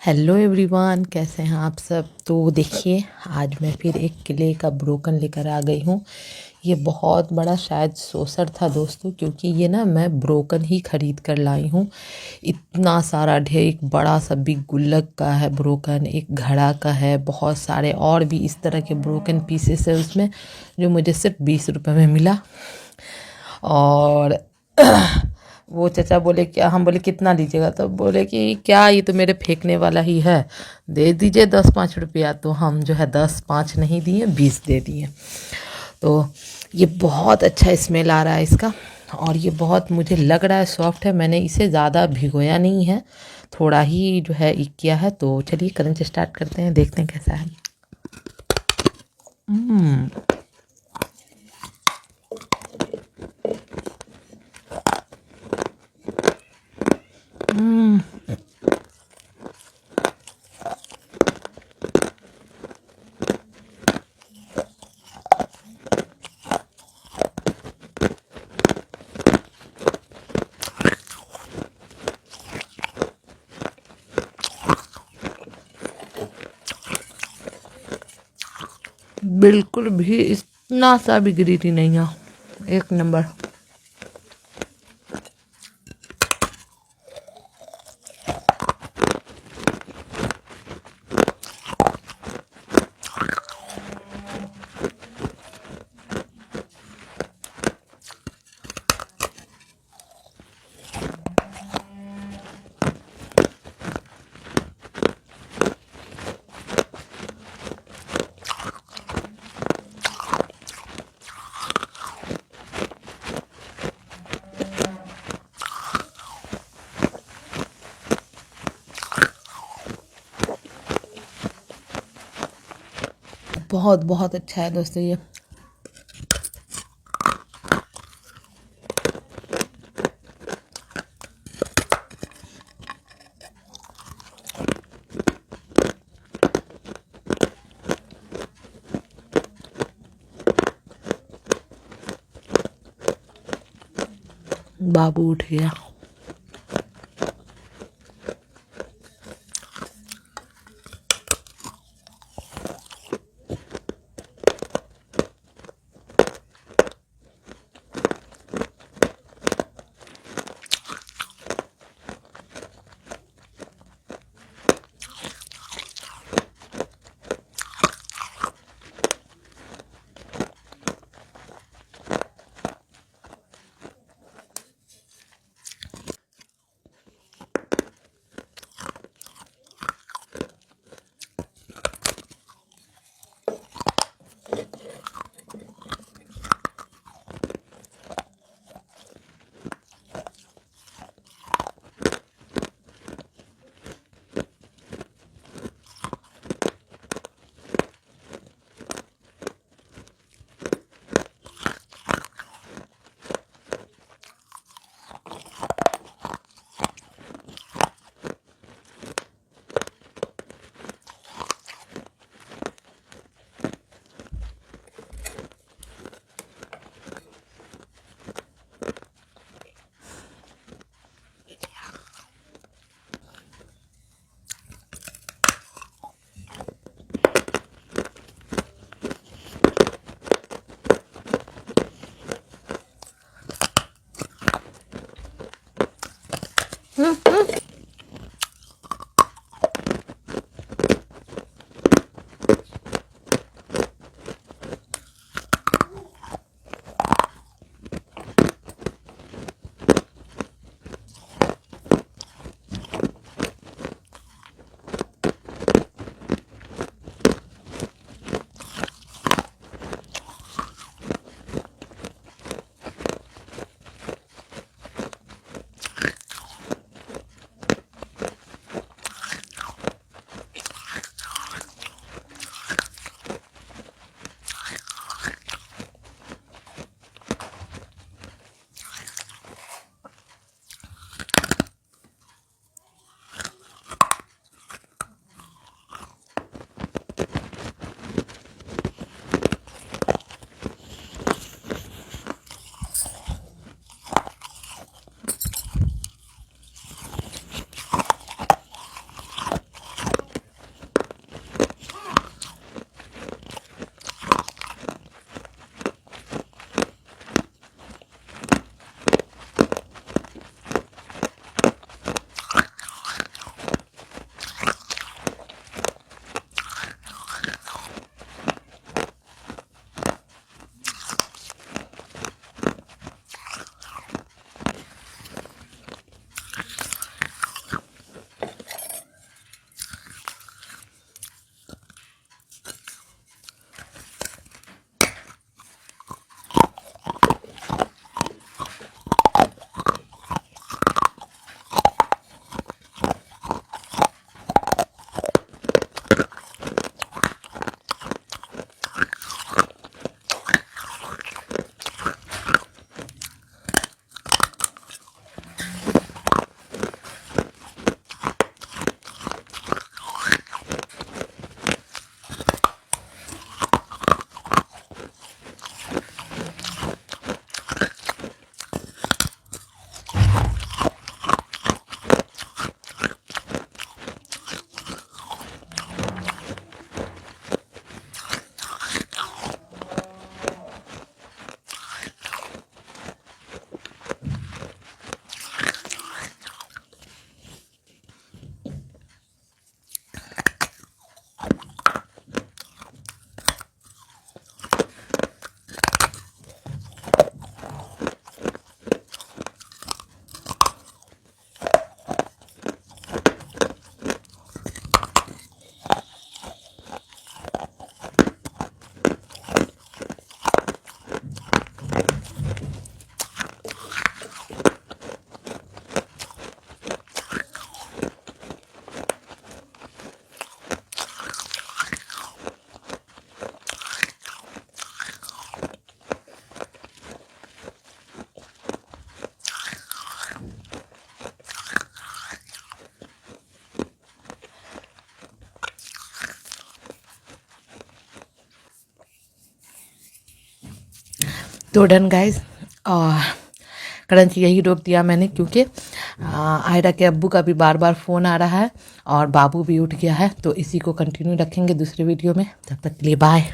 Hello everyone, कैसे हैं आप सब। तो देखिए, आज मैं फिर एक किले का ब्रोकन लेकर आ गई हूँ। ये बहुत बड़ा शायद सोसर था दोस्तों, क्योंकि ये ना मैं ब्रोकन ही खरीद कर लाई हूँ। इतना सारा ढेर, एक बड़ा सा बिग गुल्लक का है ब्रोकन, एक घड़ा का है, बहुत सारे और भी इस तरह के ब्रोकन पीसेस है उसमें, जो मुझे सिर्फ 20 रुपये में मिला। और वो चचा बोले क्या, हम बोले कितना लीजिएगा, तो बोले कि क्या ये तो मेरे फेंकने वाला ही है, दे दीजिए 10-5 रुपया। तो हम जो है 10-5 नहीं दिए, 20 दे दिए। तो ये बहुत अच्छा स्मेल आ रहा है इसका, और ये बहुत मुझे लग रहा है सॉफ्ट है। मैंने इसे ज़्यादा भिगोया नहीं है, थोड़ा ही जो है किया है। तो चलिए क्रंच स्टार्ट करते हैं, देखते हैं कैसा है। हम्म हम्म बिल्कुल भी इतना सा भी ग्रीटी नहीं है, एक नंबर। बहुत बहुत अच्छा है दोस्तों ये। बाबू उठ गया। तो डन गाइज, और क्रंच यही रोक दिया मैंने क्योंकि आयरा के अब्बू का भी बार बार फ़ोन आ रहा है और बाबू भी उठ गया है, तो इसी को कंटिन्यू रखेंगे दूसरे वीडियो में। तब तक के लिए बाय।